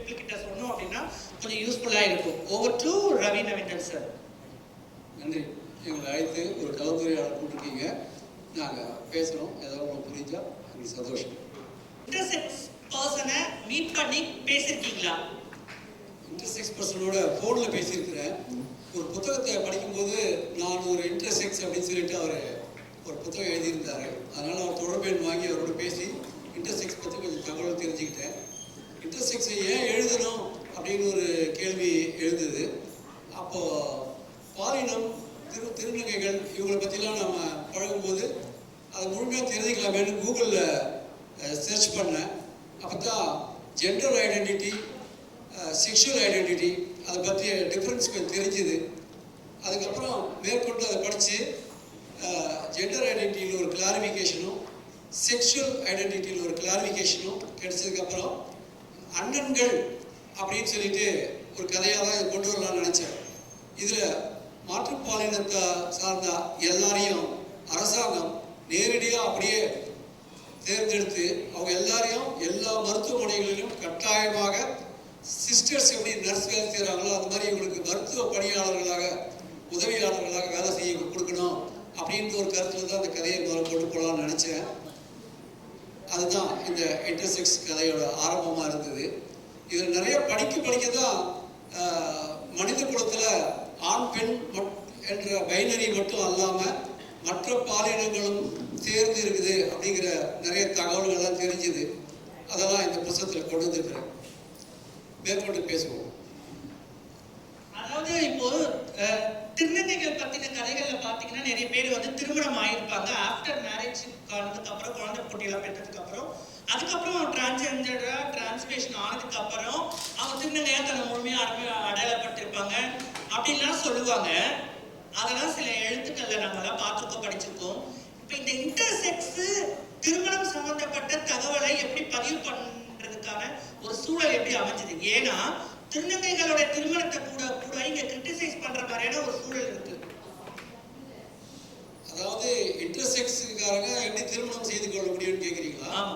People கிட்ட சொன்னோம் அப்படின்னா கொஞ்சம் யூஸ்ஃபுல்லாக இருக்கும். Over to Ravi Naveenthan sir. நன்றி. எங்களை அழைத்து ஒரு கலந்துரையாடல் கூட்டிருக்கீங்க. நாங்கள் பேசுகிறோம். ஏதாவது உங்களுக்கு புரிஞ்சா எங்களுக்கு சந்தோஷம். இன்டர்செக்ஸ் பர்சனை மீட் பண்ணி பேசியிருக்கீங்களா? இன்டர்செக்ஸ் பர்சனோட ஃபோனில் பேசியிருக்கிறேன். ஒரு புத்தகத்தை படிக்கும்போது நான் ஒரு இன்டர்செக்ஸ் அப்படின்னு சொல்லிட்டு அவர் ஒரு புத்தகம் எழுதியிருந்தார். அதனால் அவர் தொடர்பு எண் வாங்கி அவரோட பேசி இன்டர்செக்ஸ் பற்றி கொஞ்சம் தகவல் தெரிஞ்சுக்கிட்டேன். இன்டர்செக்ஸை ஏன் எழுதணும் அப்படின்னு ஒரு கேள்வி எழுந்தது. அப்போது பாலினம், திருநங்கைகள் இவங்களை பற்றிலாம் நம்ம பழகும்போது அது முழுமையாக தெரிஞ்சுக்கலாமேன்னு கூகுளில் சர்ச் பண்ணேன். அப்போ தான் ஜெண்டர் ஐடென்டிட்டி, செக்ஷுவல் ஐடென்டிட்டி அதை பற்றிய டிஃப்ரென்ஸ் கொஞ்சம் தெரிஞ்சுது. அதுக்கப்புறம் மேற்கொண்டு அதை படித்து ஜெண்டர் ஐடென்டிட்டியில் ஒரு கிளாரிஃபிகேஷனும் செக்ஷுவல் ஐடென்டிட்டியில் ஒரு கிளாரிஃபிகேஷனும் கிடைச்சதுக்கப்புறம் அண்ணன்கள் அப்படின்னு சொல்லிட்டு ஒரு கதையாக தான் இதை கொண்டு வரலாம்னு நினச்சேன். இதில் மாற்றுப்பாலினத்தை சார்ந்த எல்லாரையும் அரசாங்கம் நேரடியாக அப்படியே தேர்ந்தெடுத்து அவங்க எல்லாரையும் எல்லா மருத்துவமனைகளிலும் கட்டாயமாக சிஸ்டர்ஸ் எப்படி நர்ஸ் வேலை செய்கிறாங்களோ அது மாதிரி இவங்களுக்கு மருத்துவ பணியாளர்களாக உதவியாளர்களாக வேலை செய்ய கொடுக்கணும் அப்படின்ற ஒரு கருத்தில் தான் அந்த கதையை முதல்ல கொண்டு போகலான்னு நினச்சேன். அதுதான் இந்த இன்டர்செக்ஸ் கதையோட ஆரம்பமாக இருந்தது. இதில் நிறைய படிக்க தான் மனித குலத்தில் ஆண் பெண் என்ற பைனரி மட்டும் அல்லாமல் மற்ற பாலினங்களும் சேர்ந்து இருக்குது அப்படிங்கிற நிறைய தகவல்கள்லாம் தெரிஞ்சுது. அதெல்லாம் இந்த புத்தகத்தில் கொண்டு வந்துருக்கிறேன். மேற்கொண்டு பேசுவோம். அதாவது இப்போ திருநங்கைகள் பற்றின கதைகளில் பார்த்தீங்கன்னா நிறைய பேர் வந்து திருமணம் ஆகியிருப்பாங்க. ஆஃப்டர் மேரேஜ் ஆனதுக்கு அப்புறம் குழந்தை குட்டியெல்லாம் பெற்றதுக்கு அப்புறம் அதுக்கப்புறம் டிரான்ஸ்ஜெண்டராக டிரான்ஸ்லேஷன் ஆனதுக்கு அப்புறம் அவங்க திருநங்கையாக தன்னை முழுமையாக அடையாளப்பட்டிருப்பாங்க அப்படின்லாம் சொல்லுவாங்க. அதெல்லாம் சில எழுத்துக்களில் நம்மளாம் பார்த்துருக்கோம், படிச்சிருக்கோம். இப்போ இந்த இன்டர்செக்ஸ் திருமணம் சம்பந்தப்பட்ட தகவலை எப்படி பதிவு பண்றதுக்கான ஒரு சூழல் எப்படி அமைஞ்சது? ஏன்னா திருநங்கைகளோட திருமணத்தை கூட இங்க கிரிட்டிசைஸ் பண்ற மாதிரியான ஒரு சூழல் இருக்கு. அதாவது இன்டர்செக்ஸ்காரங்க எப்படி திருமணம் செய்து கொள்ள முடியும்னு கேக்குறீங்களா? ஆமா.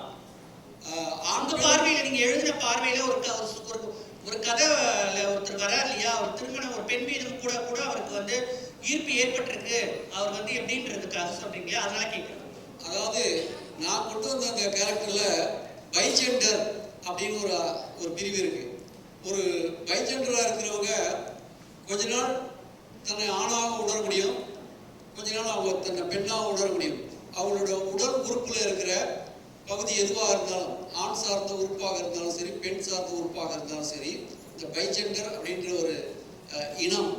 அந்த பார்வையில நீங்க எழுதின பார்வையில ஒரு கதையில ஒருத்தர் வரார் இல்லையா, ஒரு திருமணம் ஒரு பெண் மீது கூட அவருக்கு வந்து ஈர்ப்பு ஏற்பட்டிருக்கு, அவர் வந்து எப்படின்றதுக்காக சொல்றீங்க, அதனால கேட்குறேன். அதாவது நான் கொண்டு வந்த அந்த கேரக்டர்ல பைஜெண்டர் அப்படின்னு ஒரு பிரிவு இருக்கு. ஒரு பைஜெண்டரா இருக்கிறவங்க கொஞ்ச நாள் தன்னை ஆணாக உணர முடியும், கொஞ்ச நாள் அவங்க தன்னை பெண்ணாக உணர முடியும். அவங்களோட உடல் உறுப்புல இருக்கிற பகுதி எதுவாக இருந்தாலும், ஆண் சார்ந்த உறுப்பாக இருந்தாலும் சரி, பெண் சார்ந்த உறுப்பாக இருந்தாலும் சரி, இந்த பைஜெண்டர் அப்படின்ற ஒரு இனம்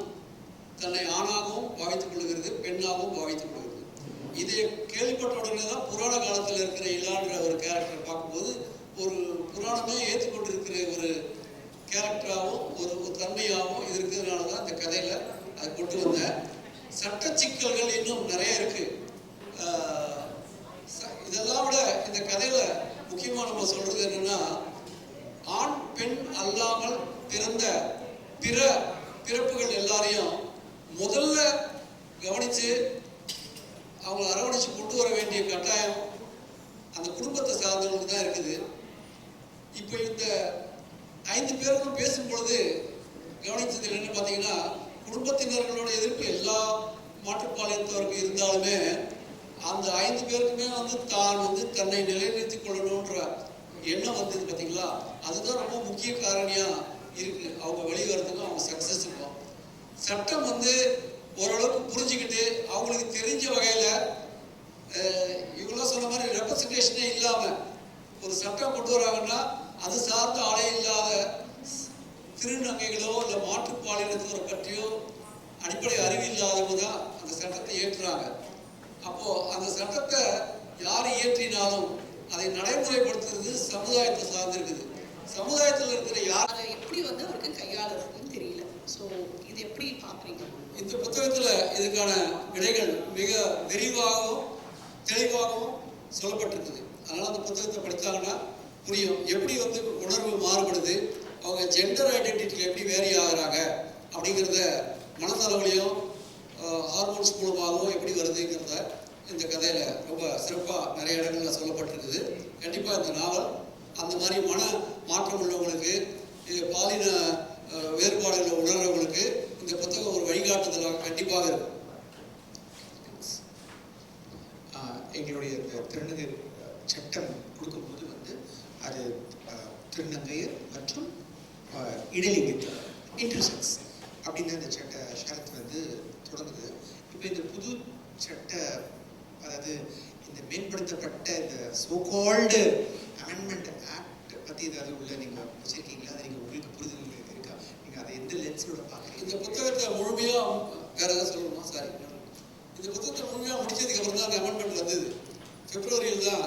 தன்னை ஆணாகவும் பாவித்துக் கொள்கிறது, பெண்ணாகவும் பாவித்துக் கொள்கிறது. இதை கேள்விப்பட்ட உடனே தான் புராண காலத்தில் இருக்கிற இலான்ற ஒரு கேரக்டர் பார்க்கும்போது ஒரு புராணமே ஏற்றுக்கொண்டிருக்கிற ஒரு கேரக்டராகவும் ஒரு தன்மையாகவும் இது இருக்கிறதுனால தான் இந்த கதையில் அதை கொண்டு வந்தேன். சட்ட சிக்கல்கள் இன்னும் நிறைய இருக்கு. இதெல்லாம் விட இந்த கதையில் முக்கியமாக நம்ம சொல்றது என்னன்னா, ஆண் பெண் அல்லாமல் பிறந்த பிற பிறப்புகள் எல்லாரையும் முதல்ல கவனித்து அவங்களை அரவணைச்சு கொண்டு வர வேண்டிய கட்டாயம் அந்த குடும்பத்தை சார்ந்தவங்களுக்கு தான் இருக்குது. இப்போ இந்த 5 பேருக்கும் பேசும் பொழுது கவனித்ததில் என்ன பார்த்தீங்கன்னா, குடும்பத்தினர்களோட எதிர்ப்பு எல்லா மாற்றுப்பாளையத்தவருக்கும் இருந்தாலுமே அந்த 5 பேருக்குமே வந்து தான் வந்து தன்னை நிலைநிறுத்திக் கொள்ளணுன்ற எண்ணம் வந்தது பார்த்தீங்களா, அதுதான் ரொம்ப முக்கிய காரணியாக இருக்கு அவங்க வெளிவரத்துக்கும் அவங்க சக்ஸஸுக்கும். சட்டம் வந்து ஓரளவுக்கு புரிஞ்சுக்கிட்டு அவங்களுக்கு தெரிஞ்ச வகையில் இவங்களாம் சொன்ன மாதிரி ரெப்ரசன்டேஷனே இல்லாமல் ஒரு சட்டம் கொண்டு வராங்கன்னா அது சார்ந்த ஆளே இல்லாத திருநங்கைகளோ இல்லை மாற்றுப்பாலினத்தோரை பற்றியோ அடிப்படை அறிவு இல்லாதவங்க தான் அந்த சட்டத்தை ஏற்றுறாங்க. அப்போது அந்த சட்டத்தை யார் இயற்றினாலும் அதை நடைமுறைப்படுத்துறது சமுதாயத்தை சார்ந்திருக்குது. சமுதாயத்தில் இருக்கிற யார் அதை எப்படி வந்து அவருக்கு கையாளுறதுன்னு தெரியல. ஸோ இது எப்படி பார்க்குறீங்க? இந்த புத்தகத்தில் இதுக்கான விடைகள் மிக விரிவாகவும் தெளிவாகவும் சொல்லப்பட்டிருக்குது. அதனால் அந்த புத்தகத்தை படித்தாங்கன்னா புரியும் எப்படி வந்து உணர்வு மாறுபடுது, அவங்க ஜெண்டர் ஐடென்டிட்டியில் எப்படி வேரி ஆகிறாங்க அப்படிங்கிறத மனதளவுலையும் ஹார்மோன்ஸ் மூலமாகவும் எப்படி வருதுங்கிறத இந்த கதையில் ரொம்ப சிறப்பாக நிறைய இடங்களில் சொல்லப்பட்டிருக்குது. கண்டிப்பாக இந்த நாவல் அந்த மாதிரி மன மாற்றம் உள்ளவங்களுக்கு பாலின வேறுபாடுகளை உணர்றவங்களுக்கு இந்த புத்தகம் ஒரு வழிகாட்டுதலாக கண்டிப்பாக இருக்கும். எங்களுடைய திருநங்கை சட்டம் கொடுக்கும்போது வந்து அது திருநங்கையர் மற்றும் இடைலிங்கத்தர் இன்டர்செக்ஸ் அப்படின்னு அந்த சட்ட ஷரத்து வந்து தொடங்குது. இப்போ இந்த புது சட்ட அதாவது இந்த மேம்படுத்தப்பட்ட இந்த சோகால்டு அமெண்ட்மெண்ட் ஆக்ட் பற்றி ஏதாவது உள்ள நீங்கள் வச்சுருக்கீங்களா? அதை நீங்கள் உங்களுக்கு புரிதல் இருக்கா? நீங்கள் அதை எந்த லென்ஸோட பார்க்குறீங்க? இந்த புத்தகத்தை முழுமையாக வேற ஏதாவது சொல்லணுமா? சாரி, இந்த புத்தகத்தை முழுமையாக முடிச்சதுக்கு அப்புறம் தான் அந்த அமெண்ட்மெண்ட் வந்தது. பிப்ரவரியில் தான்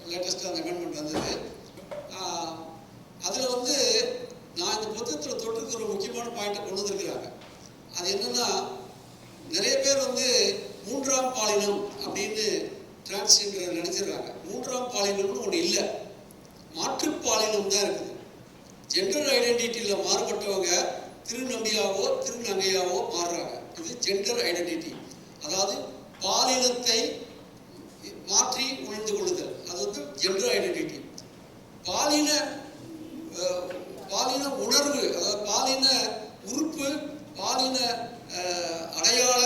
லேட்டஸ்ட்டாக அந்த அமெண்ட்மெண்ட் வந்தது. அதில் வந்து நான் இந்த புத்தகத்தில் தொட்டுக்கு ஒரு முக்கியமான பாயிண்ட்டை கொண்டு வந்திருக்கிறாங்க. அது என்னன்னா, நிறைய பேர் வந்து மூன்றாம் பாலினம் அப்படின்னு டிரான்ஸ்ஜெண்டர் நினைச்சிடுறாங்க. மூன்றாம் பாலினம்னு ஒன்று இல்லை, மாற்றுப்பாலினம் தான் இருக்குது. ஜெண்டர் ஐடென்டிட்டியில் மாறுபட்டவங்க திருநம்பியாவோ திருநங்கையாவோ மாறுறாங்க. இது ஜெண்டர் ஐடென்டிட்டி, அதாவது பாலினத்தை மாற்றி உணர்ந்து கொள்ளுதல். அது வந்து ஜெண்டர் ஐடென்டிட்டி. பாலின உணர்வு, அதாவது பாலின உறுப்பு, பாலின அடையாள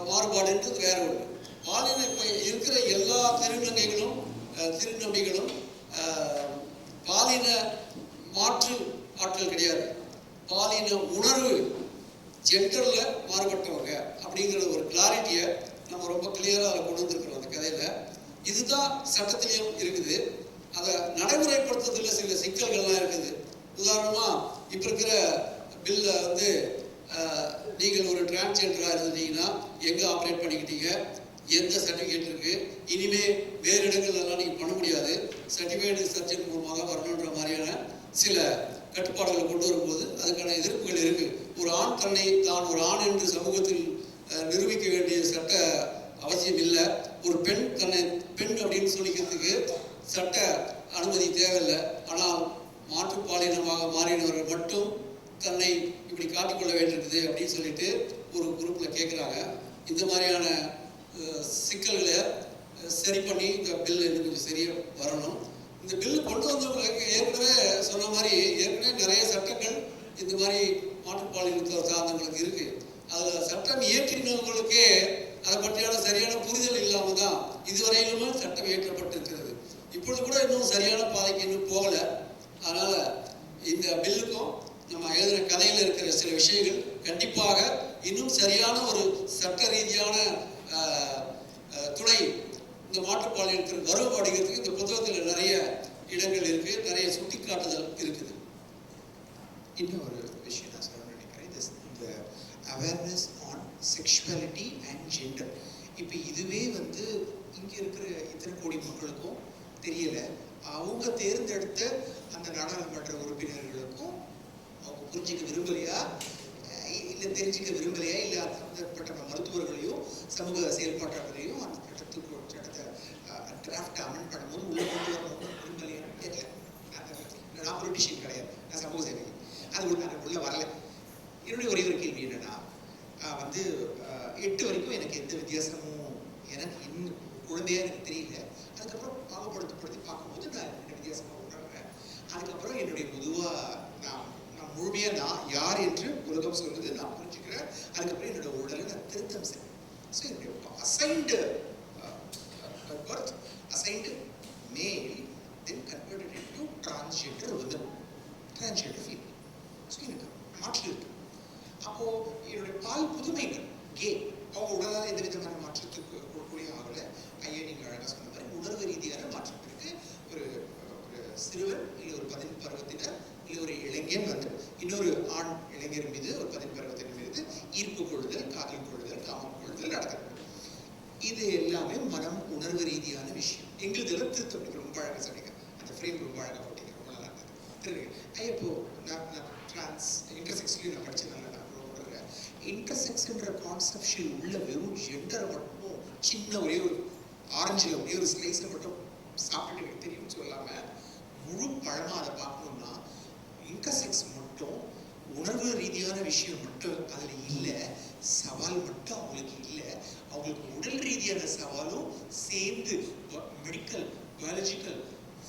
மாறுபாடுன்றது வேற ஒன்று. பாலின இப்போ இருக்கிற எல்லா திருநங்கைகளும் திருநம்பிகளும் பாலின மாற்று ஆட்கள் கிடையாது. பாலின உணர்வு ஜெண்டரில் மாறுபட்டவங்க அப்படிங்கிற ஒரு கிளாரிட்டியை நம்ம ரொம்ப கிளியராக அதை கொண்டு வந்திருக்கிறோம் அந்த கதையில். இதுதான் சட்டத்திலையும் இருக்குது. அதை நடைமுறைப்படுத்துறதுல சில சிக்கல்கள்லாம் இருக்குது. உதாரணமாக இப்போ இருக்கிற பில்ல வந்து நீங்கள் ஒரு டிரான்ஸ்ஜெண்டராக இருந்தீங்கன்னா எங்கே ஆப்ரேட் பண்ணிக்கிட்டீங்க, எந்த சர்டிஃபிகேட் இருக்குது, இனிமேல் வேறு இடங்கள்லாம் நீங்கள் பண்ண முடியாது, சர்டிஃபிகேட் சர்ஜன் மூலமாக வரணுன்ற மாதிரியான சில கட்டுப்பாடுகளை கொண்டு வரும்போது அதுக்கான எதிர்ப்புகள் இருக்குது. ஒரு ஆண் தன்னை தான் ஒரு ஆண் என்று சமூகத்தில் நிரூபிக்க வேண்டிய சட்ட அவசியம் இல்லை. ஒரு பெண் தன்னை பெண் அப்படின்னு சொல்லிக்கிறதுக்கு சட்ட அனுமதி தேவையில்லை. ஆனால் மாற்றுப்பாலினமாக மாறினவர்கள் மட்டும் தன்னை இப்படி காட்டிக்கொள்ள வேண்டியிருக்குது அப்படின்னு சொல்லிட்டு ஒரு குரூப்பில் கேட்குறாங்க. இந்த மாதிரியான சிக்கல்களை சரி பண்ணி இந்த பில் இன்னும் கொஞ்சம் சரியாக வரணும். இந்த பில்லு கொண்டு வந்தவங்களுக்கு ஏற்கனவே சொன்ன மாதிரி ஏற்கனவே நிறைய சட்டங்கள் இந்த மாதிரி மாற்றுப்பாலினத்தை சார்ந்தவங்களுக்கு இருக்குது. அதில் சட்டம் இயற்றினவங்களுக்கே அதை பற்றியான சரியான புரிதல் இல்லாமல் தான் இதுவரையிலுமே சட்டம் இயற்றப்பட்டிருக்கிறது. இப்பொழுது கூட இன்னும் சரியான பாதைக்கு இன்னும் போகலை. அதனால் இந்த பில்லுக்கும் நம்ம எழுதின கதையில் இருக்கிற சில விஷயங்கள் கண்டிப்பாக இன்னும் சரியான ஒரு சட்ட ரீதியான துணை இந்த மாற்றுப்பாலினத்திற்கு வரும் அப்படிங்கிறதுக்கு இந்த புத்தகத்தில் நிறைய இடங்கள் இருக்குது, நிறைய சுட்டிக்காட்டுதல் இருக்குது. இன்னும் ஒரு விஷயம் நான் சொல்ல நினைக்கிறேன், இந்த awareness on sexuality and gender. இப்போ இதுவே வந்து இங்கே இருக்கிற இத்தனை கோடி மக்களுக்கும் தெரியலை. அவங்க தேர்ந்தெடுத்த அந்த நாடாளுமன்ற உறுப்பினர்களுக்கும் அவங்க புரிஞ்சிக்க விரும்பலையா, இல்லை தெரிஞ்சிக்க விரும்பலையா, இல்லை சம்பந்தப்பட்ட மருத்துவர்களையும் சமூக செயல்பாட்டாளர்களையும் அந்த சட்டத்தை டிராஃப்ட் அமெண்ட் பண்ணும்போது உள்ள கொண்டு வரணும் விரும்பலையான்னு தெரியல. நான் பொலிட்டிஷியன் கிடையாது, நான் சமூக சேவகி. அது உள்ள வரல. என்னுடைய ஒரே ஒரு கேள்வி என்னன்னா, வந்து 8 வரைக்கும் எனக்கு எந்த வித்தியாசமும் எனக்கு இன்னும் குழந்தையாக எனக்கு தெரியல. அதுக்கப்புறம் பாகுபடுத்தி பார்க்கும்போது நான் என்ன வித்தியாசமாக உணர்றேன். அதுக்கப்புறம் என்னுடைய பொதுவாக நான் முழுமையாக நான் யார் என்று உலகம் சொல்வது நான் புரிஞ்சுக்கிறேன். அதுக்கப்புறம் என்னோட உடலை நான் திருத்தம் செய்வேன். ஸோ என்னுடைய assigned birth, assigned male, then converted into transgender women, transgender female. So எனக்கு மாற்று இருக்கு. அப்போது என்னுடைய பால் புதுமைகள் கே அவங்க உடலால் எந்த விதமான மாற்றத்துக்கு கூடிய ஆகலை. ஐயா நீங்கள் அழகாக சொன்ன மாதிரி உணர்வு ரீதியான மாற்றம் இருக்குது. ஒரு சிறுவன் இல்லை ஒரு 10 பருவத்தினர் இல்லை ஒரு இளைஞன் வந்து இன்னொரு ஆண் இளைஞர் மீது ஒரு 10 பருவத்தினர் மீது ஈர்ப்பு கொள்ளுதல், காதல் கொள்ளுதல், காமம் கொள்ளுதல் நடக்கிறது. இது எல்லாமே மனம் உணர்வு ரீதியான விஷயம். எங்களுதெல்லாம் திருத்தம் ரொம்ப அழகாக சொன்னீங்க. அந்த ஃப்ரேம் ரொம்ப அழகாக போட்டீங்க, ரொம்ப நல்லா இருந்தது. தெரியுங்க ஐயா, இப்போ நான் ட்ரான்ஸ் இன்டர்செக்ஸ்லையும் நான் படித்ததுனால நான் உணர்கிறேன். இன்டர்செக்ஸ்ன்ற கான்செப்ஷன் உள்ள வெறும் ஜெண்டரை மட்டும் சின்ன ஒரே ஒரு ஆரஞ்சில் ஒரே ஒரு ஸ்லைஸில் மட்டும் சாப்பிட்டுட்டு எனக்கு தெரியும்னு சொல்லாமல் முழு பழமாக அதை பார்க்கணும்னா இன்டர்செக்ஸ் மட்டும் உணர்வு ரீதியான விஷயம் மட்டும் அதில் இல்லை, சவால் மட்டும் அவங்களுக்கு இல்லை, அவங்களுக்கு உடல் ரீதியான சவாலும் சேர்ந்து மெடிக்கல், பயாலஜிக்கல்,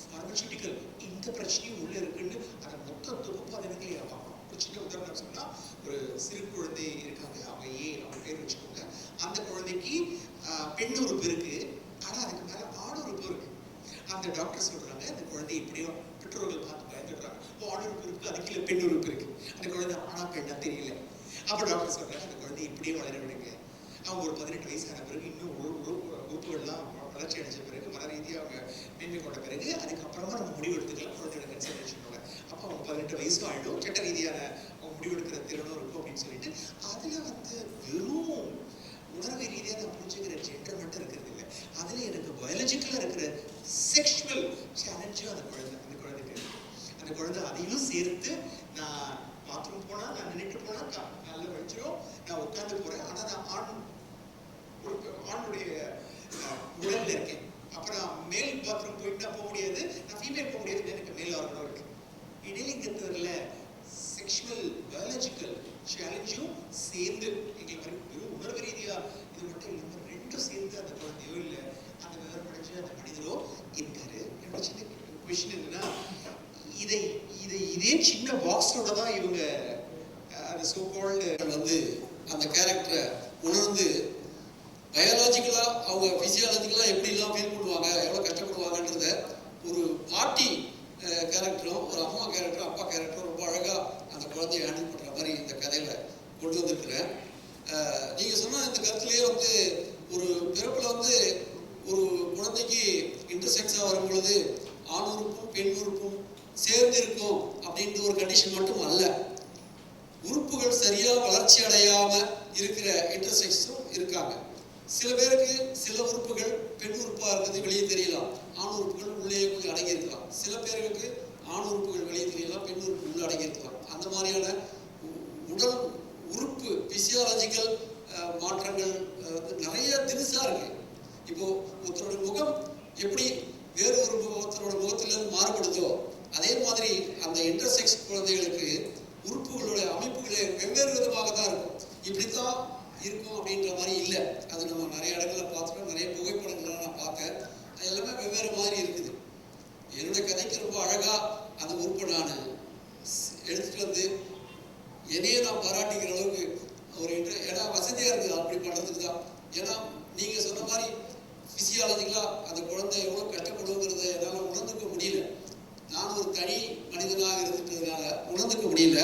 ஃபார்மசூட்டிக்கல் அந்த பிரச்சனையும் உள்ள இருக்குன்னு அதை மொத்த தொகுப்பு அதை எனக்கு பார்க்கணும். ஒரு சின்ன உதாரணம் சொன்னா, ஒரு சிறு குழந்தை இருக்காங்க, அவங்க அவங்க பேர் வச்சுக்கோங்க. அந்த குழந்தைக்கு பெண் உறுப்பு இருக்கு, ஆனா அதுக்கு மேல ஆண் உறுப்பு இருக்கு. அந்த டாக்டர் சொல்றாங்க அந்த குழந்தை இப்படியோ பெற்றோர்கள் பார்த்து பயந்துடுறாங்க, ஆண் உறுப்பு இருக்கு, அது கீழே பெண் உறுப்பு இருக்கு, அந்த குழந்தை ஆனா பெண்ணா தெரியல. அப்ப டாக்டர் சொல்றாங்க அந்த குழந்தை இப்படியே வளர விடுங்க. அவங்க ஒரு 18 வயசான பிறகு இன்னும் உறுப்புகள்லாம் வளர்ச்சி அடைஞ்ச பிறகு மன ரீதியாக அவங்க மேன்மை கொண்ட பிறகு அதுக்கப்புறமா நம்ம முடிவு எடுத்துக்கலாம் குழந்தையோட கன்சல்டேஷனோட. அப்போ அவங்க 18 வயசும் ஆயிடும், சட்ட ரீதியான அவங்க முடிவெடுக்கிற திறனும் இருக்கும் அப்படின்னு சொல்லிட்டு அதுல வந்து வெறும் உணர்வு ரீதியாக நான் புரிஞ்சுக்கிற ஜெண்டர் மட்டும் இருக்கிறது இல்லை, அதுல எனக்கு பயாலஜிக்கலா இருக்கிற செக்ஷுவல் சேலஞ்சும் அந்த குழந்தைக்கு இருக்கு. அந்த குழந்தை அதையும் சேர்த்து நான் பாத்ரூம் போனா நான் நின்றுட்டு போனா நல்ல வச்சிரும், நான் உட்காந்து போறேன், ஆனா நான் ஆணுடைய உடல்ல இருக்கேன். அப்புறம் மேல் பாத்ரூம் போயிட்டு போக முடியாது, நான் ஃபீமேல் போக முடியாது, எனக்கு மேல் ஆர்கனும் இருக்கு. இடையிலிங்கத்துல செக்ஷுவல் பயாலஜிக்கல் சேலஞ்சும் சேர்ந்து எங்களுக்கு வெறும் உணர்வு ரீதியா இது மட்டும் இல்லாமல் ரெண்டும் சேர்ந்து அந்த குழந்தையோ இல்லை அந்த விவரம் அடைஞ்சு அந்த மனிதரோ இருக்காரு. என்னோட சின்ன கொஸ்டின் என்னன்னா, இதே சின்ன பாக்ஸோட தான் இவங்க அந்த சோகால்டு வந்து அந்த கேரக்டரை உணர்ந்து பயாலஜிக்கலா அவங்க பிசியாலஜிக்கலா எப்படிலாம் ஃபீல் பண்ணுவாங்க, எவ்வளோ கஷ்டப்படுவாங்கன்றத ஒரு பாட்டி கேரக்டரும் ஒரு அம்மா கேரக்டரும் அப்பா கேரக்டரும் ரொம்ப அழகா அந்த குழந்தைய ஹேண்டில் பண்ற மாதிரி இந்த கதையில கொண்டு வந்திருக்கிறேன். நீங்க சொன்ன இந்த கருத்துலயே வந்து ஒரு பிறப்புல வந்து ஒரு குழந்தைக்கு இன்டர்செக்ஸா வரும் பொழுது ஆண் உறுப்பும் பெண் உறுப்பும் சேர்ந்து இருக்கும் அப்படின்ற ஒரு கண்டிஷன் மட்டும் அல்ல, உறுப்புகள் சரியா வளர்ச்சி அடையாம இருக்கிற இன்டர்செக்ஸும் இருக்காங்க. சில பேருக்கு சில உறுப்புகள் பெண் உறுப்பா இருக்கிறது வெளியே தெரியலாம், ஆண் உறுப்புகள் உள்ளே கொஞ்சம் அடங்கி இருக்கலாம். சில பேருக்கு ஆண் உறுப்புகள் வெளியே தெரியலாம், பெண் உறுப்பு உள்ள அடங்கி இருக்கலாம். அந்த மாதிரியான உடல் உறுப்பு பிசியாலஜிக்கல் மாற்றங்கள் நிறைய தினுசா இருக்கு. இப்போ ஒருத்தரோட முகம் எப்படி வேறு ஒரு ஒருத்தரோட முகத்திலிருந்து மாறுபடுதோ அதே மாதிரி அந்த இன்டர்செக்ஸ் குழந்தைகளுக்கு உறுப்புகளோட அமைப்புகளே வெவ்வேறு விதமாக தான் இருக்கும். இப்படித்தான் இருக்கும் அப்படின்ற மாதிரி இல்லை. அது நம்ம நிறைய இடங்கள்ல பார்த்துட்டோம், நிறைய புகைப்படங்கள்லாம் நான் பார்த்தேன், அது எல்லாமே வெவ்வேறு மாதிரி இருக்குது. என்னுடைய கதைக்கு ரொம்ப அழகா அந்த உறுப்பை நான் எடுத்துட்டு வந்து என்னையே நான் பாராட்டிக்கிற அளவுக்கு ஒரு ஏன்னா வசதியா இருக்குது அப்படி பண்றதுக்கு தான். ஏன்னா நீங்க சொன்ன மாதிரி பிசியாலஜிக்கலா அந்த குழந்தை எவ்வளவு கஷ்டப்படுங்கிறத என்னால் உணர்ந்துக்க முடியல. நான் ஒரு தனி மனிதனாக இருந்துட்டதுனால உணர்ந்துக்க முடியல.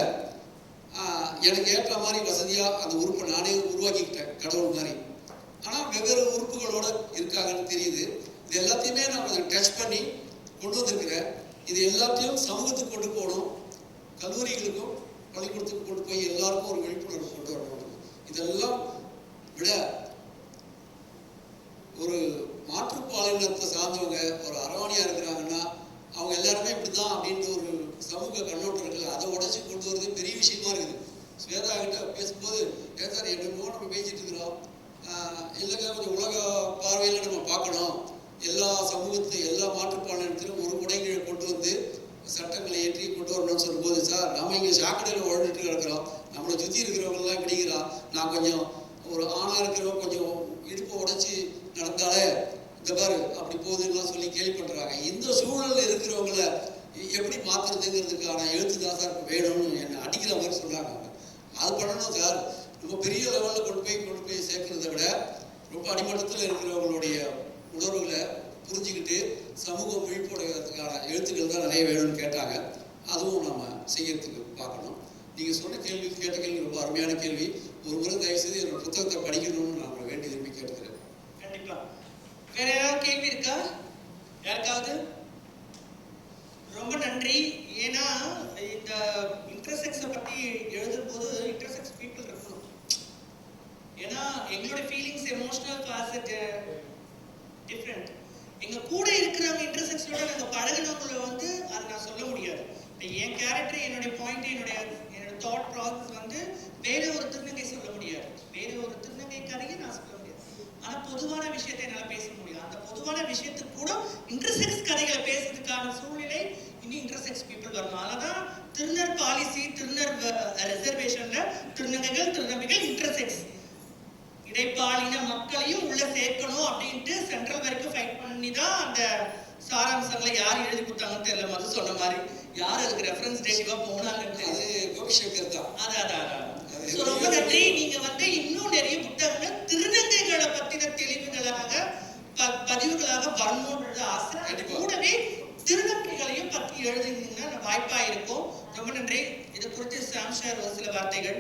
எனக்கு ஏற்ற மாதிரி வசதியா அந்த உறுப்பை நானே உருவாக்கிக்கிட்டேன் கடவுள் மாதிரி. ஆனா வெவ்வேறு உறுப்புகளோட இருக்காங்கன்னு தெரியுது. இது எல்லாத்தையுமே நான் கொஞ்சம் டச் பண்ணி கொண்டு வந்திருக்கிறேன். இது எல்லாத்தையும் சமூகத்துக்கு கொண்டு போகணும், கல்லூரிகளுக்கும் பள்ளிக்கூடத்துக்கு கொண்டு போய் எல்லாருக்கும் ஒரு விழிப்புணர்வு கொண்டு வரணும். இதெல்லாம் விட ஒரு மாற்றுப்பாலினத்தை சார்ந்தவங்க ஒரு அரவாணியா இருக்கிறாங்கன்னா அவங்க எல்லாருமே இப்படிதான் அப்படின்ற ஒரு சமூக கண்ணோட்டம் இருக்குல்ல, அதை உடச்சி கொண்டு வரது பெரிய விஷயமா இருக்குது. ஸ்வேதா கிட்ட பேசும்போது ஏன் சார் என்னமோ நம்ம பேசிட்டு இருக்கிறோம், இல்லைங்க கொஞ்சம் உலக பார்வையில் நம்ம பார்க்கணும், எல்லா சமூகத்தையும் எல்லா மாற்றுப்பாலினத்திலும் ஒரு குடைகளை கொண்டு வந்து சட்டங்களை ஏற்றி கொண்டு வரணும்னு சொல்லும்போது, சார் நம்ம இங்கே சாக்கடையில் உழந்துட்டு கிடக்கிறோம், நம்மளை சுற்றி இருக்கிறவங்கெல்லாம் கிடைக்கிறான், நான் கொஞ்சம் ஒரு ஆணாக இருக்கிறவங்க கொஞ்சம் இடுப்பை உடைச்சி நடந்தாலே இந்த பாரு அப்படி போகுதுன்னெலாம் சொல்லி கேள்வி பண்ணுறாங்க. இந்த சூழலில் இருக்கிறவங்கள எப்படி மாற்றுறதுங்கிறதுக்கான எழுத்து தான் சார் வேணும்னு என்னை அடிக்கிற மாதிரி சொல்கிறாங்க. அது பண்ணணும் சார். ரொம்ப பெரிய லெவலில் கொண்டு போய் சேர்க்கறத விட ரொம்ப அடிமட்டத்தில் இருக்கிறவங்களுடைய உணர்வுகளை புரிஞ்சுக்கிட்டு சமூகம் விழிப்புடையதுக்கான எழுத்துக்கள் தான் நிறைய வேணும்னு கேட்டாங்க. அதுவும் நம்ம செய்யறதுக்கு பார்க்கணும். நீங்கள் சொன்ன கேட்ட கேள்வி ரொம்ப அருமையான கேள்வி. ஒரு முறை தயவுசெய்து என்னோட புத்தகத்தை படிக்கணும்னு நான் வேண்டி விரும்பி கேட்டுக்கிறேன். கண்டிப்பா. வேற யாராவது கேள்வி இருக்கா? யாருக்காவது? ரொம்ப நன்றி. ஏன்னா இந்த இன்டர்செக்ஸை பற்றி எழுதும்போது இன்டர்செக்ஸ் பீப்புள் இருக்கணும். ஏன்னா எங்களோட ஃபீலிங்ஸ் எமோஷனல் ஃபாசட் டிஃப்ரெண்ட். எங்க கூட இருக்கிறவங்க இன்டர்செக்ஸோட நாங்கள் பழகினவங்கள வந்து அதை நான் சொல்ல முடியாது. என் கேரக்டர் என்னுடைய பாயிண்ட் என்னோட தாட் ப்ராசஸ் வந்து வேற ஒரு திருநங்கை சொல்ல முடியாது, வேற ஒரு திருநங்கை கதையை நான் சொல்ல முடியாது. ஆனா பொதுவான விஷயத்தை என்னால் பேச முடியும். அந்த பொதுவான விஷயத்துக்கு கூட இன்டர்செக்ஸ் கதைகளை பேசுறதுக்கான சூழ்நிலை இன்னும் இன்டர்செக்ஸ் பீப்புள் வரணும். அதனாலதான் திருநர் பாலிசி, திருநர் ரிசர்வேஷன்ல திருநங்கைகள் திருநங்கைகள் இன்டர்செக்ஸ் இடைப்பாலின மக்களையும் உள்ள சேர்க்கணும் அப்படின்ட்டு சென்ட்ரல் வரைக்கும் ஃபைட் பண்ணி தான் அந்த சாராம்சங்களை யார் எழுதி கொடுத்தாங்கன்னு தெரியல, மது சொன்ன மாதிரி யார் அதுக்கு ரெஃபரன்ஸ் டேட்டிவா போனாங்கன்னு அது கோபிசங்கர் தான். அதான். So, ரொம்ப நன்றி. நீங்க வந்து இன்னும் நிறைய புத்தகங்கள் திருநங்கைகளை பத்தின தெளிவுகளாக பதிவுகளாக வரணும்ன்றது ஆசை. கூடவே திருநங்கைகளையும் பத்தி எழுதுனீங்கன்னா வாய்ப்பா இருக்கும். ரொம்ப நன்றி. இதை குறித்து சாம் சார் ஒரு சில வார்த்தைகள்.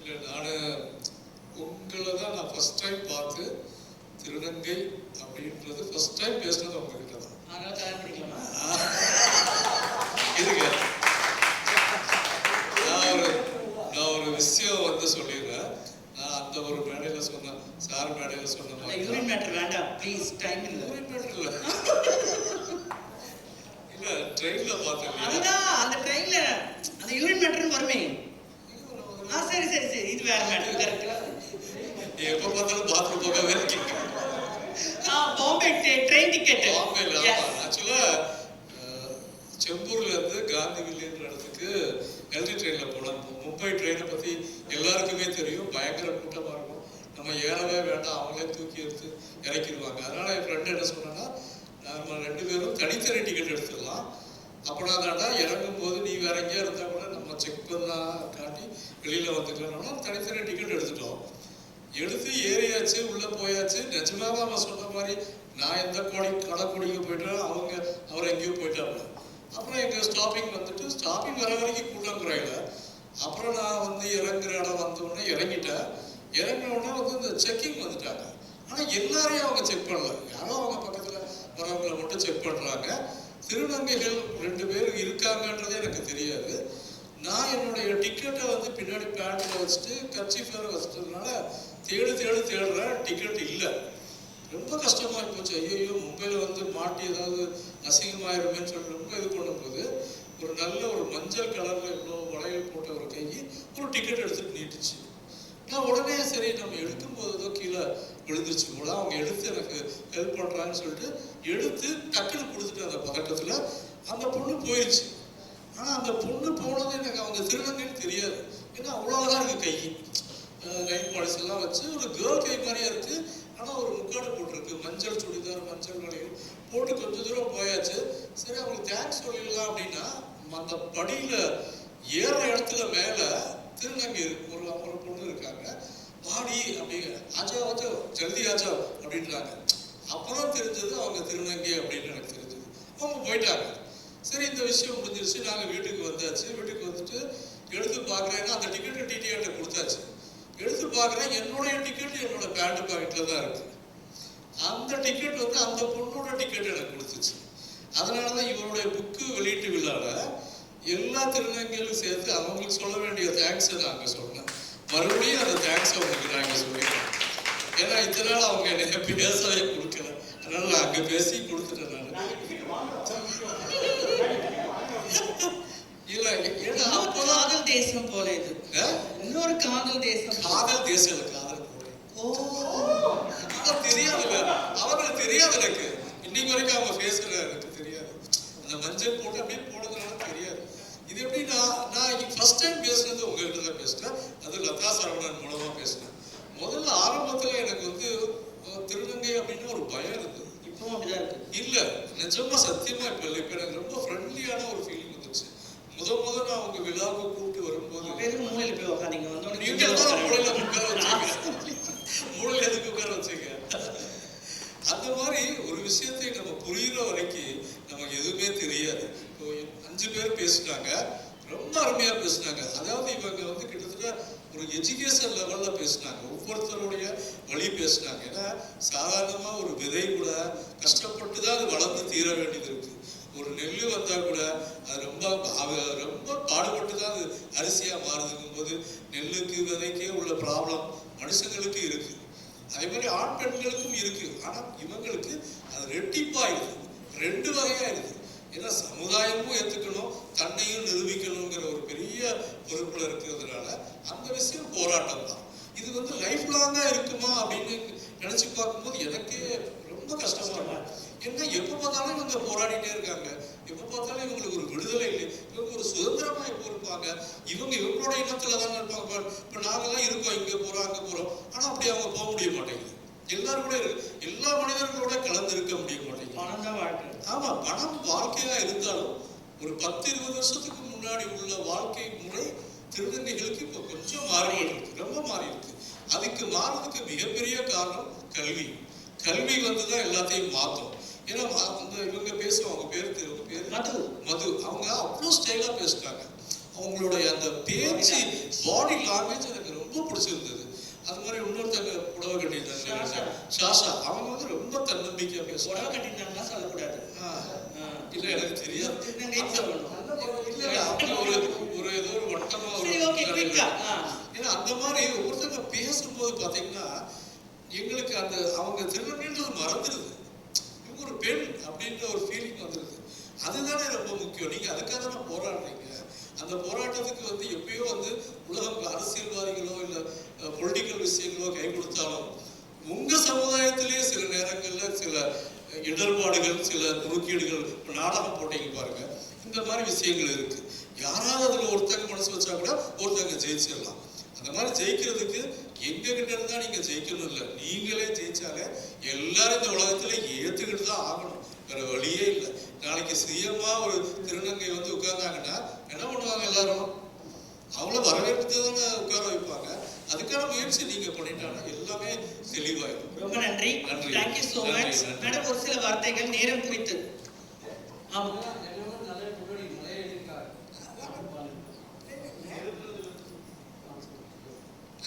இல்லை, நான் உங்களை தான் நான் ஃபர்ஸ்ட் டைம் பார்த்து திருநங்கை அப்படின்றது ஃபர்ஸ்ட் டைம் பேசுனது உங்ககிட்ட தான். அதனால கல்யாணம் பண்ணிக்கலாமா? இதுங்க நான் ஒரு விஷயம் வந்து சொல்லிடுறேன். நான் அந்த ஒரு மேடையில் சொன்னேன், சார் மேடையில் சொன்ன மாதிரி யூரின் மேட்டர் வேண்டாம் ப்ளீஸ், டைம் இல்லை. யூரின் மேட்டர் இல்லை, இல்லை ட்ரெயினில் பார்த்தேன். அதுதான் அந்த ட்ரெயின்ல அந்த யூரின் மேட்டர்னு வருமே. சரி இது வேற மேட்டர். கரெக்ட். எப்போ பார்த்தாலும் பாத்ரூம் போகவே இருக்கீங்க. Bombay train ticket. பாம்பேல ஆக்சுவலாக செம்பூர்ல இருந்து காந்திவில்லின்ற இடத்துக்கு எல்டி ட்ரெயினில் போனோம். மும்பை ட்ரெயினை பற்றி எல்லாருக்குமே தெரியும், பயங்கர கூட்டமாக இருக்கும். நம்ம ஏறவே வேண்டாம், அவங்களே தூக்கி எடுத்து இறக்கிடுவாங்க. அதனால என் ஃப்ரெண்டு என்ன சொன்னான்னா, நம்ம 2 பேரும் தனித்தனி டிக்கெட் எடுத்துடலாம். அப்படின்னா தாண்டா இறங்கும் போது நீ வேற எங்கேயா இருந்தால் கூட நம்ம செக் பண்ணா காட்டி வெளியில் வந்துக்கலாம்னா தனித்தனி டிக்கெட் எடுத்துட்டோம். எடுத்து ஏறியாச்சு, உள்ளே போயாச்சு. நிஜமாவே அவன் சொன்ன மாதிரி நான் எந்த கடைக்கோடிக்கு போயிட்டேன், அவர் எங்கேயோ போயிட்டாங்க. அப்புறம் எங்கள் ஸ்டாப்பிங் வந்துட்டு ஸ்டாப்பிங் வர வரைக்கும் கூட்டம் குறையல. அப்புறம் நான் வந்து இறங்குற இடம் வந்தோடனே இறங்கிட்டேன். இறங்கினோடனே வந்து இந்த செக்கிங் வந்துட்டாங்க. ஆனால் எல்லாரையும் அவங்க செக் பண்ணல, யாரோ அவங்க பக்கத்தில் வரவங்களை மட்டும் செக் பண்ணுறாங்க. திருநங்கைகள் 2 பேர் இருக்காங்கன்றதே எனக்கு தெரியாது. நான் என்னுடைய டிக்கெட்டை வந்து பின்னாடி பேண்ட்டில் வச்சுட்டு கர்ச்சீஃப் வச்சுட்டதுனால தேடுறேன், டிக்கெட் இல்லை. ரொம்ப கஷ்டமாக போச்சு. ஐயோ மும்பையில் வந்து மாட்டி ஏதாவது அசிங்கமாயிருமேன்னு சொல்லி ரொம்ப இது பண்ணும்போது ஒரு நல்ல ஒரு மஞ்சள் கலரில் இவ்வளோ வளையல் போட்ட ஒரு கை ஒரு டிக்கெட் எடுத்துட்டு நீட்டுச்சு. நான் உடனே சரி நம்ம எடுக்கும்போது ஏதோ கீழே விழுந்துருச்சு போல, அவங்க எடுத்து எனக்கு ஹெல்ப் பண்ணுறாங்கன்னு சொல்லிட்டு எடுத்து டக்குன்னு கொடுத்துட்டு அந்த பதட்டத்தில் அந்த பொண்ணு போயிடுச்சு. ஆனால் அந்த பொண்ணு போனது எனக்கு அவங்க திருநங்கைன்னு தெரியாது. ஏன்னா அவ்வளோ அழகாக இருக்குது கை, லைன் பாலிஸ் எல்லாம் வச்சு ஒரு கேர்ள் கை மாதிரியா இருக்குது. ஆனால் ஒரு முக்காடு போட்டிருக்கு, மஞ்சள் சுடிதார் மஞ்சள் வளையல் போட்டு கொஞ்சம் தூரம் போயாச்சு. சரி அவங்களுக்கு தேங்க்ஸ் சொல்லிடலாம் அப்படின்னா அந்த படியில் ஏற இடத்துல மேலே திருநங்கை ஒரு பொண்ணு இருக்காங்க. பாடி அப்படிங்கிற ஆச்சோ ஜல்தி ஆச்சோ அப்படின்றாங்க. அப்பதான் தெரிஞ்சது அவங்க திருநங்கை அப்படின்னு எனக்கு தெரிஞ்சது. அவங்க போயிட்டாங்க. சரி இந்த விஷயம் முடிஞ்சிருச்சு. நாங்கள் வீட்டுக்கு வந்தாச்சு. வீட்டுக்கு வந்துட்டு எடுத்து பார்க்குறேன்னா அந்த டிக்கெட்டு டிடிஆர்ட்ட கொடுத்தாச்சு. எடுத்து பார்க்குறேன், என்னுடைய டிக்கெட் என்னோட பேண்ட் பாக்கெட்டில் தான் இருக்கு. அந்த டிக்கெட் வந்து அந்த பொண்ணோட டிக்கெட் எனக்கு கொடுத்துச்சு. அதனால தான் இவருடைய புக்கு வெளியீட்டு விழாவில் எல்லா திருநங்கைகளும் சேர்த்து அவங்களுக்கு சொல்ல வேண்டிய தேங்க்ஸை நாங்கள் சொன்னேன். மறுபடியும் அந்த தேங்க்ஸ் அவங்களுக்கு நாங்கள் சொல்லிடுறோம். ஏன்னா இத்தனை நாள் அவங்க என்னை பேசவே கொடுக்கல. அதனால நான் அங்கே பேசி கொடுத்துட்டேன். நான் இல்லை, ஏன்னா காதல் தேசம் போல இது. இன்னொரு காதல் தேசம். காதல் தேசம் இல்லை, காதல் தெரியாதுல்ல, அவங்களுக்கு தெரியாது. எனக்கு இன்னைக்கு வரைக்கும் அவங்க பேசுற எனக்கு தெரியாது. அந்த மஞ்சள் போட்டு அப்படியே போனதுனால தெரியாது. இது எப்படின்னா நான் ஃபர்ஸ்ட் டைம் பேசுனது உங்ககிட்ட தான் பேசுனேன். அது லதா சரவணன் மூலமா பேசினேன். முதல்ல ஆரம்பத்தில் எனக்கு வந்து திருநங்கை அப்படின்னு ஒரு பயம் இருந்தது. இப்போ அப்படிதான் இருக்கு. இல்ல நிஜமா சத்தியமா இப்ப இல்லை. இப்ப எனக்கு ரொம்ப ஃப்ரெண்ட்லியான ஒரு ஃபீலிங் வந்துச்சு. முத நான் உங்க விழாவுக்கு கூப்பிட்டு வரும்போது பேருக்கு மூலையில போய் உட்காந்தீங்க. நீங்க மூளையில உட்கார வச்சீங்க. மூளையில எதுக்கு உட்கார வச்சீங்க? அந்த மாதிரி ஒரு விஷயத்தை நம்ம புரியுற வரைக்கும் நமக்கு எதுவுமே தெரியாது. இப்போ 5 பேர் பேசினாங்க, ரொம்ப அருமையா பேசினாங்க. அதாவது இவங்க வந்து கிட்டத்தட்ட ஒரு எஜுகேஷன் லெவல்ல பேசினாங்க. ஒவ்வொருத்தருடைய வழி பேசினாங்க. ஏன்னா சாதாரணமா ஒரு விதை கூட கஷ்டப்பட்டு தான் அது வளர்ந்து தீர வேண்டியது இருக்கு. ஒரு நெல் வந்தா கூட அது ரொம்ப பாடுபட்டு தான் அது அரிசியா மாறுதுங்கும் போது நெல்லுக்கு விதைக்கே உள்ள ப்ராப்ளம் மனுஷங்களுக்கு இருக்கு. அதே மாதிரி ஆண் பெண்களுக்கும் இருக்கு. ஆனா இவங்களுக்கு அது ரெட்டிப்பா இருக்கு, 2 வகையா இருக்கு. ஏன்னா சமுதாயமும் ஏத்துக்கணும், தன்னையும் நிரூபிக்கணுங்கிற ஒரு பெரிய பொறுப்புல இருக்கிறதுனால அந்த விஷயம் போராட்டம் தான். இது வந்து லைஃப் லாங்கா இருக்குமா அப்படின்னு நினைச்சு பார்க்கும்போது எனக்கே ரொம்ப கஷ்டமா இருக்கும். ஏன்னா எப்ப பார்த்தாலும் இவங்க போராடிட்டே இருக்காங்க. எப்ப பார்த்தாலும் இவங்களுக்கு ஒரு விடுதலை இல்லை. இவங்க ஒரு சுதந்திரமா எப்போ இருப்பாங்க? இவங்களோட இனத்துல தானே இருப்பாங்க. இப்ப நாங்கெல்லாம் இருக்கோம், இங்க போறோம் அங்க போறோம். ஆனா அப்படி அவங்க போக முடிய மாட்டேங்குது. எல்லாரும் கூட எல்லா மனிதர்களோட கலந்து இருக்க முடிய மாட்டேங்குது. பணம் தான் வாழ்க்கை. ஆமா, பணம் வாழ்க்கையா இருந்தாலும் ஒரு 10-20 வருஷத்துக்கு முன்னாடி உள்ள வாழ்க்கை முறை திருநங்கைகளுக்கு இப்போ கொஞ்சம் மாறி இருக்கு, ரொம்ப மாறி இருக்கு. அதுக்கு மாறதுக்கு மிகப்பெரிய காரணம் கல்வி. கல்வி தான் எல்லாத்தையும் மாற்றும். ஏன்னா இவங்க பேசுவாங்க, பேர் மது. அவங்க அவ்வளோ ஸ்டைலா பேசுறாங்க. அவங்களுடைய அந்த பேச்சு, பாடி லாங்குவேஜ் எனக்கு ரொம்ப பிடிச்சிருந்தது. அது மாதிரி இன்னொருத்தங்க புடவை கட்டியிருந்தாங்க, ஷாஷா. அவங்க ரொம்ப தன்னம்பிக்கையா பேசுவாங்க. புடவை கட்டியிருந்தாங்கன்னா சொல்லக்கூடாது. இல்ல எனக்கு தெரியாது. இல்ல அப்படி ஒரு ஏதோ ஒரு வட்டமா ஏன்னா அந்த மாதிரி ஒவ்வொருத்தங்க பேசும்போது பாத்தீங்கன்னா எங்களுக்கு அந்த அவங்க திருநங்கைன்றது மறந்துடுது. இவங்க ஒரு பெண் அப்படின்ற ஒரு ஃபீலிங் வந்துடுது. அதுதானே ரொம்ப முக்கியம். நீங்க அதுக்காக தான் போராடுறீங்க. அந்த போராட்டத்துக்கு எப்பயோ உலகம் அரசியல்வாதிகளோ இல்ல பொலிட்டிக்கல் விஷயங்களோ கை கொடுத்தாலும் உங்க சமுதாயத்திலேயே சில நேரங்கள்ல சில இடர்பாடுகள், சில குறுக்கீடுகள், நாடகம் போட்டீங்க பாருங்க, இந்த மாதிரி விஷயங்கள் இருக்கு. யாராவது அதுல ஒருத்தங்க மனசு வச்சா கூட ஒருத்தங்க ஜெயிச்சிடலாம். அந்த மாதிரி ஜெயிக்கிறதுக்கு எங்க கிட்ட இருந்தா நீங்க ஜெயிக்கணும் இல்லை, நீங்களே ஜெயிச்சாலே எல்லாரும் இந்த உலகத்துல ஏத்துக்கிட்டு தான் ஆகணும். வேற வழியே இல்லை. நாளைக்கு சிஎம்மா ஒரு திருநங்கை உட்கார்ந்தாங்கன்னா என்ன பண்ணுவாங்க? எல்லாரும் அவங்கள வரவேற்று தானே உட்கார வைப்பாங்க. அதுக்கான முயற்சி நீங்க பண்ணிட்டாங்கன்னா எல்லாமே தெளிவாயிடும். ரொம்ப நன்றி. Thank you so much madam. ஒரு சில வார்த்தைகள் நேரம் குறித்து. ஆமா,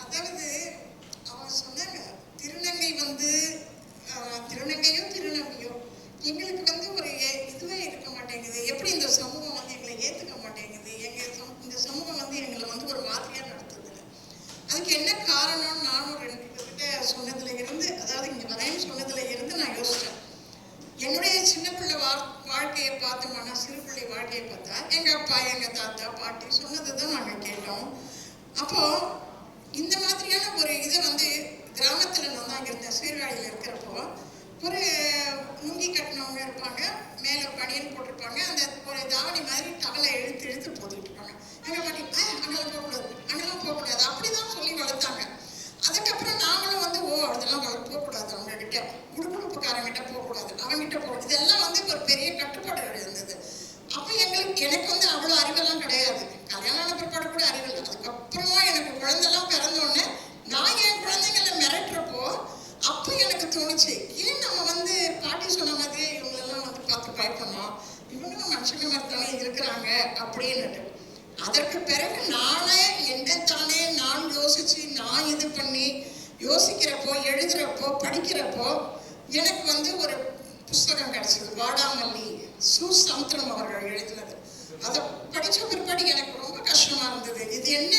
அதாவது அவங்க சொன்னாங்க திருநங்கை திருநங்கையும் திருநங்கையும் எங்களுக்கு ஒரு இதுவே இருக்க மாட்டேங்குது. எப்படி இந்த சமூகம் எங்களை ஏத்துக்க மாட்டேங்குது, இந்த சமூகம் எங்களை ஒரு மாதிரியா நடத்துது. அதுக்கு என்ன காரணம்? நானும் 2 பேர்கிட்ட சொன்னதுல இருந்து, அதாவது இங்க வரேன்னு சொன்னதுல இருந்து நான் யோசிச்சேன். என்னுடைய சின்ன பிள்ளை வாழ்க்கையை பார்த்தோம்னா, சிறு பிள்ளை வாழ்க்கையை பார்த்தா எங்க அப்பா, எங்க தாத்தா, பாட்டி சொன்னதுதான் நாங்க கேட்டோம். அப்போ இந்த மாதிரியான ஒரு இதை கிராமத்துல நான் தான் இருந்தேன். சீர்காழியில இருக்கிறப்போ ஒரு முங்கி கட்டினவங்க இருப்பாங்க, மேல பனியன் போட்டிருப்பாங்க, அந்த ஒரு தாவணி மாதிரி டவலை இழுத்து போட்டுட்டு இருப்பாங்க. எங்க பாட்டி அங்கெல்லாம் போகக்கூடாது, அங்கெல்லாம் போகக்கூடாது, அப்படிதான் சொல்லி வளர்த்தாங்க. அதுக்கப்புறம் நாங்களும் அதெல்லாம் போகக்கூடாது, அவங்க கிட்ட உடுப்புக்காரங்கிட்ட போகக்கூடாது, அவங்கிட்ட போகக்கூடாது, இதெல்லாம் ஒரு பெரிய கட்டுப்பாடு இருந்தது. அப்போ எனக்கு அவ்வளோ அறிவெல்லாம் கிடையாது. கல்யாணம் ஆன பிற்பாடு கூட அறிவு இல்லை. அதுக்கப்புறமா எனக்கு குழந்தைலாம் பிறந்தோடனே நான் என் குழந்தைங்களை மிரட்டுறப்போ அப்போ எனக்கு தோணுச்சு, ஏன் நம்ம பாட்டி சொன்ன மாதிரியே இவங்களெல்லாம் பார்த்து பயப்படணும், இவங்களும் மனுஷங்க மரத்தானே இருக்கிறாங்க அப்படின்னுட்டு. அதற்கு பிறகு நானே என்னைத்தானே நான் யோசிச்சு நான் இது பண்ணி யோசிக்கிறப்போ, எழுதுறப்போ, படிக்கிறப்போ எனக்கு ஒரு புஸ்தகம் கிடைச்சது. வாடாமல்லி, சமுத்திரம் அவர்கள் எழுதினது. அதை படிச்ச பிற்பாடு எனக்கு ரொம்ப கஷ்டமா இருந்தது. இது என்ன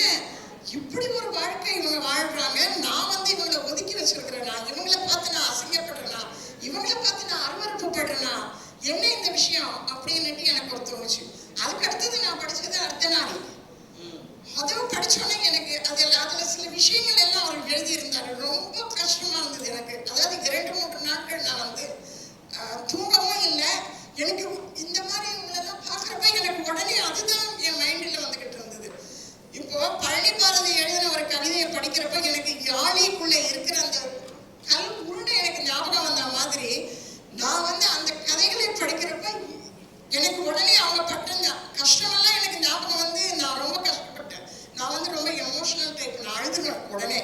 இப்படி ஒரு வாழ்க்கை இவங்க வாழ்றாங்க, நான் இவங்களை ஒதுக்கி வச்சிருக்கிறேனா, இவங்களை பார்த்து நான் அசிங்கப்படுறேனா, இவங்களை பார்த்து நான் அருவருப்புப்படுறேனா, என்ன இந்த விஷயம் அப்படின்னுட்டு எனக்கு தோணுச்சு. அதுக்கு அடுத்தது நான் படிச்சது அர்த்தநாரி. அதுவும் படிச்சோன்னே எனக்கு அதுல சில விஷயங்கள் எல்லாம் அவர் எழுதியிருந்தாரு. ரொம்ப கஷ்டமா இருந்தது எனக்கு. அதாவது 2-3 நாட்கள் நான் தூங்கவும் இல்லை. எனக்கு இந்த மாதிரி இவங்களெல்லாம் பார்க்குறப்ப எனக்கு உடனே அதுதான் என் மைண்டில் வந்துகிட்டு இருந்தது. இப்போ பழனி பாரதி எழுதின ஒரு கவிதையை படிக்கிறப்ப எனக்கு யாழிக்குள்ள இருக்கிற அந்த கல் உருண்டை எனக்கு ஞாபகம் வந்த மாதிரி நான் அந்த கதைகளை படிக்கிறப்ப எனக்கு உடனே அவங்க பட்ட கஷ்டமெல்லாம் எனக்கு ஞாபகம் நான் ரொம்ப கஷ்டப்பட்டேன். நான் ரொம்ப எமோஷனல் டைப். நான் அழுதுனேன் உடனே.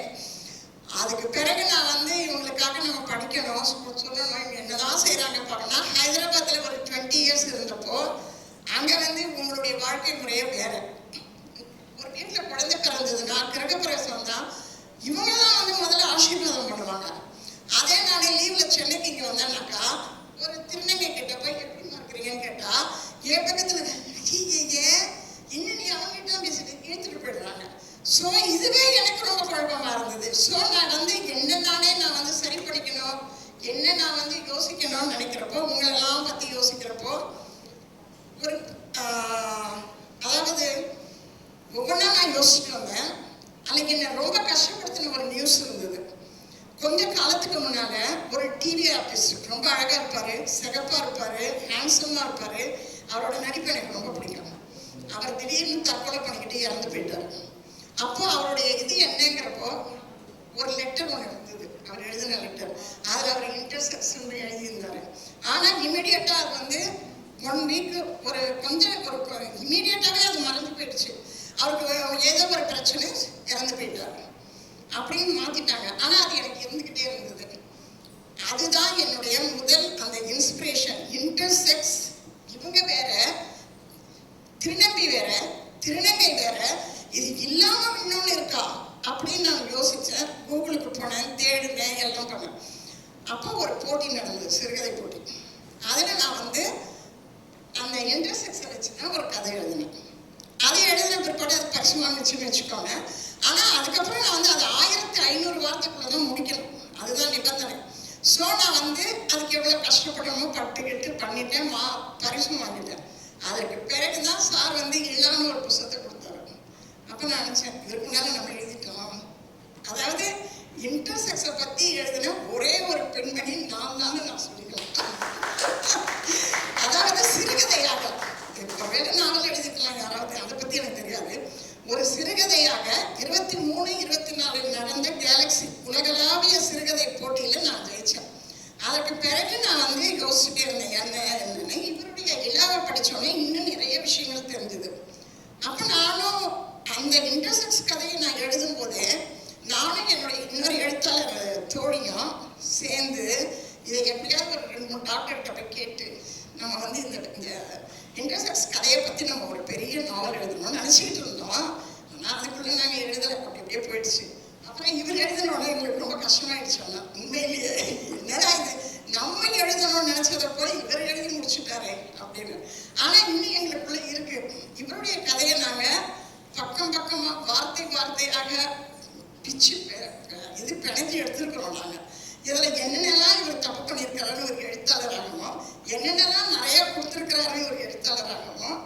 அதுக்கு பிறகு நான் இவங்களுக்காக நம்ம படிக்கணும், சொல்லணும், என்னதான் செய்யறாங்க பார்க்கணும். ஹைதராபாத்ல ஒரு 20 இயர்ஸ் இருந்தப்போ அங்க உங்களுடைய வாழ்க்கை முறையே வேற. ஒரு வீட்டுல குழந்தை பிறந்ததுன்னா கிரகப்பிரவேசம் தான் இவங்க தான் முதல்ல ஆசீர்வாதம் பண்ணுவாங்க. அதே நானே லீவ்ல சென்னைக்கு இங்க வந்தேன்னாக்கா ஒரு திருநங்கை கிட்ட போய் எப்படிமா இருக்கிறீங்கன்னு கேட்டா என் பக்கத்துல ஏன் இன்னும் நீ அவங்ககிட்ட பேசிட்டு இழுத்துட்டு போயிடுறாங்க. ஸோ இதுவே எனக்கு ரொம்ப குழப்பமா இருந்தது. ஸோ நான் என்ன நானே நான் சரி பண்ணிக்கணும், என்ன நான் யோசிக்கணும்னு நினைக்கிறப்போ, உங்களெல்லாம் பத்தி யோசிக்கிறப்போ ஒரு அதாவது ஒவ்வொன்றா நான் யோசிச்சுட்டு வந்தேன். அன்னைக்கு என்ன ரொம்ப கஷ்டப்படுத்தின ஒரு நியூஸ் இருந்தது. கொஞ்ச காலத்துக்கு முன்னால ஒரு டிவி ஆர்டிஸ்ட் ரொம்ப அழகா இருப்பாரு, சிகப்பா இருப்பாரு, ஹேண்ட்ஸமா இருப்பாரு. அவரோட நடிப்பு எனக்கு ரொம்ப பிடிக்கும். அவர் திடீர்னு தற்கொலை பண்ணிக்கிட்டு இறந்து போயிட்டாரு. அப்போ அவருடைய இது என்னங்கிறப்போ ஒரு லெட்டர் ஒன்று இருந்தது, அவர் எழுதின லெட்டர். அதில் அவர் இன்டர்செக்ஷன் எழுதியிருந்தாரு. ஆனால் இமீடியட்டாக அது 1 வீக் ஒரு கொஞ்சம் அப்படின்னு மாத்திட்டாங்க. ஆனா அது எனக்கு இருந்துகிட்டே இருந்தது. அதுதான் என்னுடைய முதல் அந்த இன்ஸ்பிரேஷன். இன்டர்செக்ஸ், இவங்க வேற, திருநம்பி வேற, திருநங்கை வேற, இது இல்லாம இன்னொன்னு இருக்கா அப்படின்னு நான் யோசிச்சேன். கூகுளுக்கு போனேன், தேடினேன், எல்லாம் பண்ணேன். அப்போ ஒரு போட்டி நடந்தது, சிறுகதை போட்டி. அதில் நான் அந்த இன்டர்செக்ஸை வச்சு தான் ஒரு கதை எழுதினேன். அதை எழுதின பிற்பாடு அது பரிசு வாங்கிச்சுன்னு வச்சுக்கோங்க. ஆனால் அதுக்கப்புறம் நான் அதை 1500 வார்த்தைக்குள்ள தான் முடிக்கணும். அதுதான் நிபந்தனை. ஸோ நான் அதுக்கு எவ்வளோ கஷ்டப்படணுமோ பட்டுக்கிட்டு பண்ணிட்டேன், பரிசும் வாங்கிட்டேன். அதற்கு பிறகு தான் சார் இல்லாமல் ஒரு புத்தகத்தை கொடுத்தாரு. அப்போ நான் நினச்சேன், இதுக்கு முன்னால நம்ம எழுதிட்டோம். அதாவது இன்டர்செக்ஸை பற்றி எழுதின ஒரே ஒரு பெண்மணி நான் சொல்லிக்கலாம். அதாவது சிறுகதையாக, இப்போ வேறு நாவல் எழுதிக்கலாம் யாராவது, அதை பற்றி எனக்கு தெரியாது. ஒரு சிறுகதையாக 23, 24 நடந்த கேலக்ஸி உலகளாவிய சிறுகதை போட்டியில் நான் ஜெயித்தேன். அதற்கு பிறகு நான் யோசிச்சுட்டே இருந்தேன், என்னன்னு இவருடைய இலாவை படித்தோடனே இன்னும் நிறைய விஷயங்கள் தெரிஞ்சுது. அப்போ நானும் அந்த இன்டர்செக்ஸ் கதையை நான் எழுதும் போதே நானும் என்னுடைய இன்னொரு எழுத்தாளர் தோழியும் சேர்ந்து இதை எப்படியாவது ஒரு 2-3 டாக்டர்கிட்ட போய் கேட்டு நம்ம இந்த இன்டர்செக்ஸ் கதையை பற்றி நம்ம ஒரு பெரிய நாவல் எழுதணும்னு நினச்சிக்கிட்டு இருந்தோம். ஆனால் அதுக்குள்ளே நாங்கள் எழுதலை, அப்படி அப்படியே போயிடுச்சு. அப்புறம் இவர் எழுதணும்னா எங்களுக்கு ரொம்ப கஷ்டமாயிடுச்சு. ஆனால் உண்மையிலேயே என்னடா இது, நம்ம எழுதணும்னு நினச்சதை போல இவர் எழுதி முடிச்சுட்டாரே அப்படின்னு. ஆனால் இன்னும் எங்களுக்குள்ளே இருக்கு. இவருடைய கதையை நாங்கள் பக்கம் பக்கமாக வார்த்தையாக பிச்சு பிணைஞ்சு எடுத்துருக்கிறோம். நாங்கள் இதில் என்னென்னலாம் இவர் தப்பு பண்ணியிருக்கிறாருன்னு ஒரு எழுத்தாளராகவும், என்னென்னலாம் நிறைய கொடுத்துருக்கிறாருன்னு ஒரு எழுத்தாளராகவும்,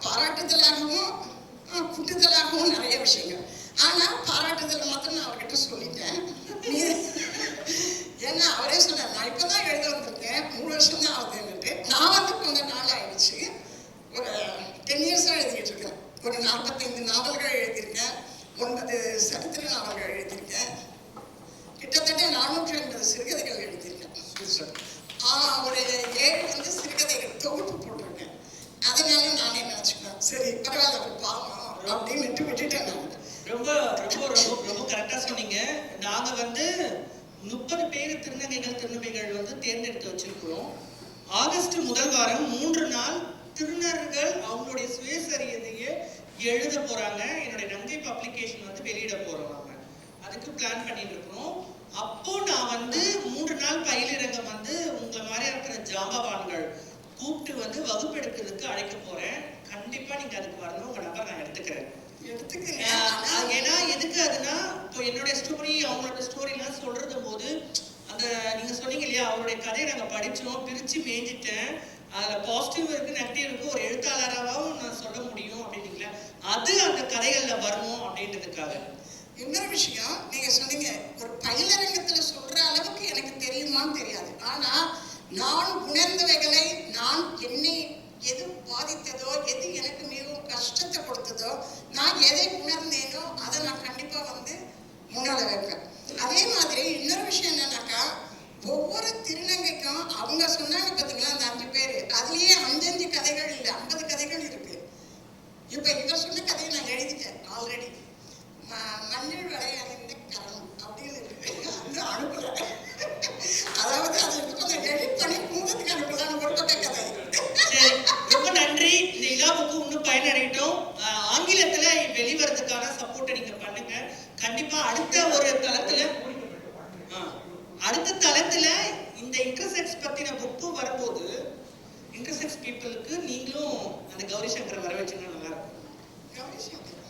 பாராட்டுதலாகவும் குட்டுதலாகவும் நிறைய விஷயங்கள். ஆனால் பாராட்டுதல் மாத்திரம் நான் அவர்கிட்ட சொல்லிட்டேன். ஏன்னா அவரே சொன்னார், நான் இப்போ தான் எழுத வந்திருக்கேன், 3 வருஷம் தான் ஆகுதுன்னுட்டு. நான் கொஞ்சம் நாள் ஆயிடுச்சு, ஒரு 10 இயர்ஸாக எழுதிக்கிட்டு இருக்கேன். ஒரு 45 நாவல்கள் எழுதியிருக்கேன், 9 சரித்திர நாவல்கள் எழுதியிருக்கேன், கிட்டத்தட்ட 450 சிறுகதைகள் எழுதியிருக்கேன். ஒரு 7 சிறுகதைகள் தொகுப்பு போட்டிருக்கேன். அதனால நானே நினச்சிக்கிறேன், சரி பரவாயில்ல பாவம் அப்படின்னு விட்டுட்டேன். நான் ரொம்ப ரொம்ப ரொம்ப ரொம்ப கரெக்டாக சொன்னீங்க. நாங்கள் 30 பேர் திருநங்கைகள் தேர்ந்தெடுத்து வச்சிருக்கிறோம். ஆகஸ்ட் முதல் வாரம் 3 நாள் திருநர்கள் அவங்களுடைய சுயசரியதையை எழுத போறாங்க. என்னுடைய நங்கை பப்ளிகேஷன் வெளியிட போறோம். நாங்கள் அதுக்கு பிளான் பண்ணிட்டு இருக்கிறோம். அப்போ நான் 3 நாள் பயிலிறங்க உங்களை மாதிரி இருக்கிற ஜாம்பவான்கள் கூப்பிட்டு வகுப்பு எடுக்கிறதுக்கு அழைக்க போறேன். கண்டிப்பா நீங்க அதுக்கு வரணும். உங்க நம்பர் நான் எடுத்துக்கிறேன். ஏன்னா எதுக்கு அதுனா, இப்போ என்னுடைய ஸ்டோரி அவங்களோட ஸ்டோரிலாம் சொல்றது போது அந்த நீங்க சொன்னீங்க இல்லையா, அவருடைய கதையை நாங்கள் படித்தோம், பிரித்து மேய்ஞ்சிட்டேன், அதில் பாசிட்டிவ் இருக்கு நெகட்டிவ் இருக்கு, ஒரு எழுத்தாளராகவும் நான் சொல்ல முடியும் அப்படின்னீங்களா, அது அந்த கதைகளில் வரணும் அப்படின்றதுக்காக. இன்னொரு விஷயம் நீங்க சொன்னீங்க, ஒரு பயிலரங்கத்துல சொல்ற அளவுக்கு எனக்கு தெரியுமான்னு தெரியாது. ஆனா நான் உணர்ந்தவைகளை, நான் என்னை எது பாதித்ததோ, எது எனக்கு மிகவும் கஷ்டத்தை கொடுத்ததோ, நான் எதை உணர்ந்தேனோ அதை நான் கண்டிப்பா முன்னால வைப்பேன். அதே மாதிரி இன்னொரு விஷயம் என்னன்னாக்கா, ஒவ்வொரு திருநங்கைக்கும் அவங்க சொன்னாங்க பார்த்தீங்களா, அந்த 5 பேர், அதுலயே 5 கதைகள் இல்லை, 50 கதைகள் இருக்கு. இப்ப இவர் சொன்ன கதையை நான் எழுதிட்டேன் ஆல்ரெடி. மஞ்சள் வளையணிந்த கரம் அப்படின்னு இருக்கு, அது அனுப்பல. அதாவது அது கொஞ்சம் எடிட் பண்ணி மூலத்துக்கு அனுப்பலாம், ஒரு பக்க கதை. சரி, ரொம்ப நன்றி. இந்த இலாவுக்கு இன்னும் பயனடையட்டும். ஆங்கிலத்துல வெளிவரதுக்கான சப்போர்ட்டை நீங்க பண்ணுங்க. கண்டிப்பா அடுத்த தளத்துல இந்த இன்டர்செக்ஸ் பத்தின புக்கு வரும்போது இன்டர்செக்ஸ் பீப்புளுக்கு நீங்களும் அந்த கௌரி சங்கரை வர வச்சுன்னா நல்லா இருக்கும். கௌரி சங்கர்